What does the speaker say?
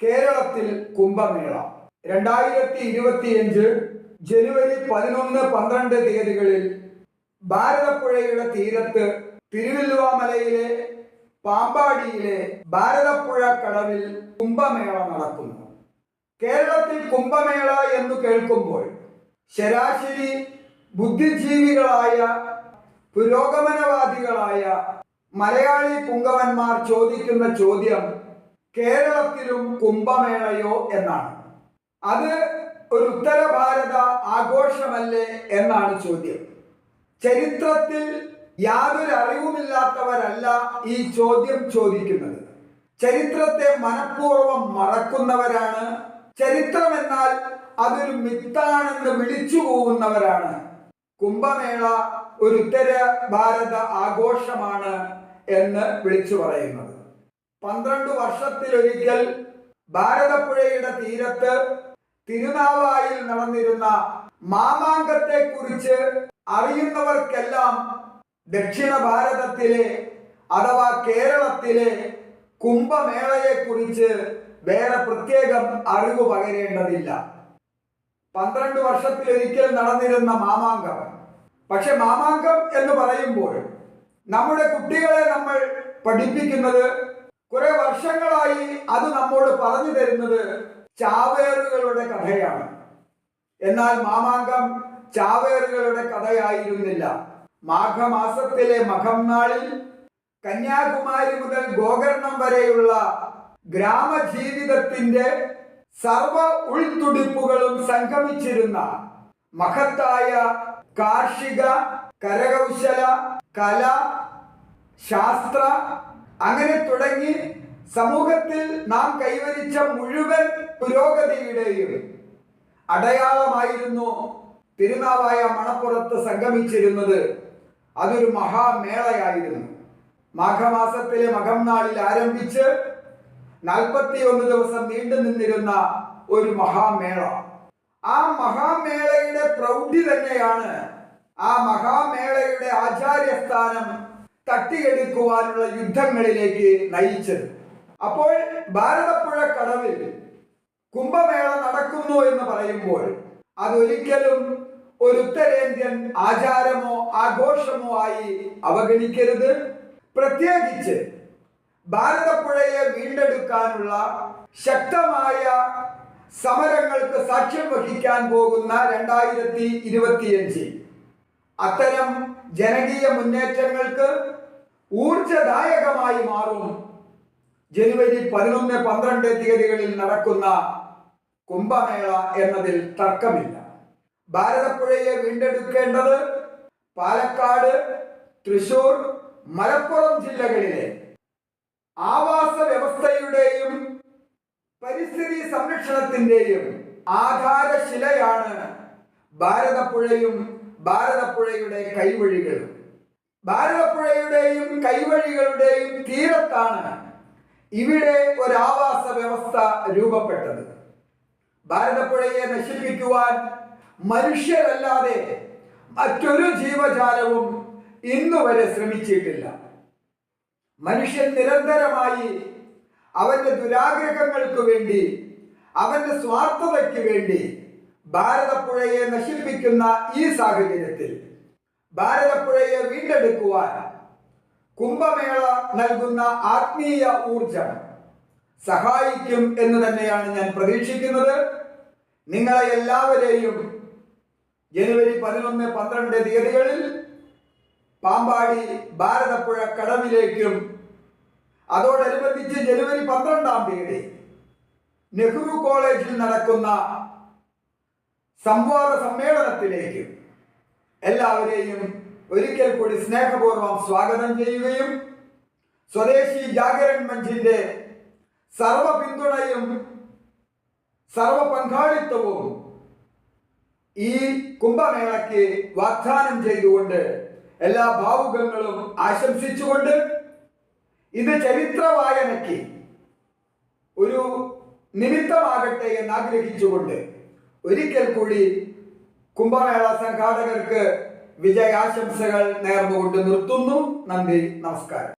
കേരളത്തിൽ കുംഭമേള 2025 ജനുവരി 11-12 തീയതികളിൽ ഭാരതപ്പുഴയുടെ തീരത്ത് തിരുവല്ലുവാമലയിലെ പാമ്പാടിയിലെ ഭാരതപ്പുഴ കടവിൽ കുംഭമേള നടക്കുന്നു. കേരളത്തിൽ കുംഭമേള എന്ന് കേൾക്കുമ്പോൾ ശരാശരി ബുദ്ധിജീവികളായ പുരോഗമനവാദികളായ മലയാളി പുങ്കവന്മാർ ചോദിക്കുന്ന ചോദ്യം കേരളത്തിലും കുംഭമേളയോ എന്നാണ്. അത് ഒരു ഉത്തര ഭാരത ആഘോഷമല്ലേ എന്നാണ് ചോദ്യം. ചരിത്രത്തിൽ യാതൊരു അറിവുമില്ലാത്തവരല്ല ഈ ചോദ്യം ചോദിക്കുന്നത്. ചരിത്രത്തെ മനഃപൂർവ്വം മറക്കുന്നവരാണ്. ചരിത്രം എന്നാൽ അതൊരു മിത്താണെന്ന് വിളിച്ചു പോകുന്നവരാണ്. കുംഭമേള ഒരു ഉത്തര ഭാരത ആഘോഷമാണ് എന്ന് വിളിച്ചു പറയുന്നത്. 12 വർഷത്തിലൊരിക്കൽ ഭാരതപ്പുഴയുടെ തീരത്ത് തിരുനാവായിൽ നടന്നിരുന്ന മാമാങ്കത്തെ കുറിച്ച് അറിയുന്നവർക്കെല്ലാം ദക്ഷിണ ഭാരതത്തിലെ അഥവാ കേരളത്തിലെ കുംഭമേളയെ കുറിച്ച് വേറെ പ്രത്യേകം അറിവ് പകരേണ്ടതില്ല. 12 വർഷത്തിലൊരിക്കൽ നടന്നിരുന്ന മാമാങ്കം. പക്ഷെ മാമാങ്കം എന്ന് പറയുമ്പോൾ നമ്മുടെ കുട്ടികളെ നമ്മൾ പഠിപ്പിക്കുന്നത്, കുറെ വർഷങ്ങളായി അത് നമ്മോട് പറഞ്ഞു തരുന്നത് ചാവേറുകളുടെ കഥയാണ്. എന്നാൽ മാമാങ്കം ചാവേറുകളുടെ കഥയായിരുന്നില്ല. മാഘമാസത്തിലെ മകം നാളിൽ കന്യാകുമാരി മുതൽ ഗോകർണം വരെയുള്ള ഗ്രാമജീവിതത്തിന്റെ സർവ ഉൾത്തുടിപ്പുകളും സംഗമിച്ചിരുന്ന മഹത്തായ കാർഷിക, കരകൗശല, കല, ശാസ്ത്ര, അങ്ങനെ തുടങ്ങി സമൂഹത്തിൽ നാം കൈവരിച്ച മുഴുവൻ പുരോഗതിയുടെയും അടയാളമായിരുന്നു തിരുനാവായ മണപ്പുറത്ത് സംഗമിച്ചിരുന്നത്. അതൊരു മഹാമേളയായിരുന്നു. മാഘമാസത്തിലെ മകം നാളിൽ ആരംഭിച്ച് 41 ദിവസം നീണ്ടു നിന്നിരുന്ന ഒരു മഹാമേള. ആ മഹാമേളയുടെ പ്രൗഢി തന്നെയാണ് ആ മഹാമേളയുടെ ആചാര്യസ്ഥാനം തട്ടിയെടുക്കുവാനുള്ള യുദ്ധങ്ങളിലേക്ക് നയിച്ചത്. അപ്പോൾ ഭാരതപ്പുഴ കടവിൽ കുംഭമേള നടക്കുന്നു എന്ന് പറയുമ്പോൾ അതൊരിക്കലും ഒരു ഉത്തരേന്ത്യൻ ആചാരമോ ആഘോഷമോ ആയി അവഗണിക്കരുത്. പ്രത്യേകിച്ച് ഭാരതപ്പുഴയെ വീണ്ടെടുക്കാനുള്ള ശക്തമായ സമരങ്ങൾക്ക് സാക്ഷ്യം വഹിക്കാൻ പോകുന്ന 2025 അത്തരം ജനകീയ മുന്നേറ്റങ്ങൾക്ക് ഊർജദായകമായി മാറും ജനുവരി 11-12 തീയതികളിൽ നടക്കുന്ന കുംഭമേള എന്നതിൽ തർക്കമില്ല. ഭാരതപ്പുഴയെ വീണ്ടെടുക്കേണ്ടത് പാലക്കാട്, തൃശൂർ, മലപ്പുറം ജില്ലകളിലെ ആവാസ വ്യവസ്ഥയുടെയും പരിസ്ഥിതി സംരക്ഷണത്തിന്റെയും ആധാരശിലയാണ് ഭാരതപ്പുഴയും ഭാരതപ്പുഴയുടെ കൈവഴികളും. ഭാരതപ്പുഴയുടെയും കൈവഴികളുടെയും തീരത്താണ് ഇവിടെ ഒരു ആവാസ വ്യവസ്ഥ രൂപപ്പെട്ടത്. ഭാരതപ്പുഴയെ നശിപ്പിക്കുവാൻ മനുഷ്യരല്ലാതെ മറ്റൊരു ജീവജാലവും ഇന്നുവരെ ശ്രമിച്ചിട്ടില്ല. മനുഷ്യൻ നിരന്തരമായി അവന്റെ ദുരാഗ്രഹങ്ങൾക്ക് വേണ്ടി, അവന്റെ സ്വാർത്ഥതയ്ക്ക് വേണ്ടി ഭാരതപ്പുഴയെ നശിപ്പിക്കുന്ന ഈ സാഹചര്യത്തിൽ ഭാരതപ്പുഴയെ വീണ്ടെടുക്കുവാൻ കുംഭമേള നൽകുന്ന ആത്മീയ ഊർജം സഹായിക്കും എന്ന് തന്നെയാണ് ഞാൻ പ്രതീക്ഷിക്കുന്നത്. നിങ്ങളെ എല്ലാവരെയും ജനുവരി 11-12 തീയതികളിൽ പാമ്പാടി ഭാരതപ്പുഴ കടവിലേക്കും അതോടനുബന്ധിച്ച് ജനുവരി 12-ാം തീയതി നെഹ്റു കോളേജിൽ നടക്കുന്ന സംവാദ സമ്മേളനത്തിലേക്കും എല്ലാവരെയും ഒരിക്കൽ കൂടി സ്നേഹപൂർവ്വം സ്വാഗതം ചെയ്യുകയും സ്വദേശി ജാഗരൺ മഞ്ചിന്റെ സർവ പിന്തുണയും സർവ പങ്കാളിത്തവും ഈ കുംഭമേളയ്ക്ക് വാഗ്ദാനം ചെയ്തുകൊണ്ട് എല്ലാ ഭാവുകങ്ങളും ആശംസിച്ചുകൊണ്ട് ഇത് ചരിത്ര വായനയ്ക്ക് ഒരു നിമിത്തമാകട്ടെ എന്ന് ആഗ്രഹിച്ചുകൊണ്ട് ഒരിക്കൽ കൂടി കുംഭമേള സംഘാടകർക്ക് വിജയാശംസകൾ നേർന്നുകൊണ്ട് നിർത്തുന്നു. നന്ദി, നമസ്കാരം.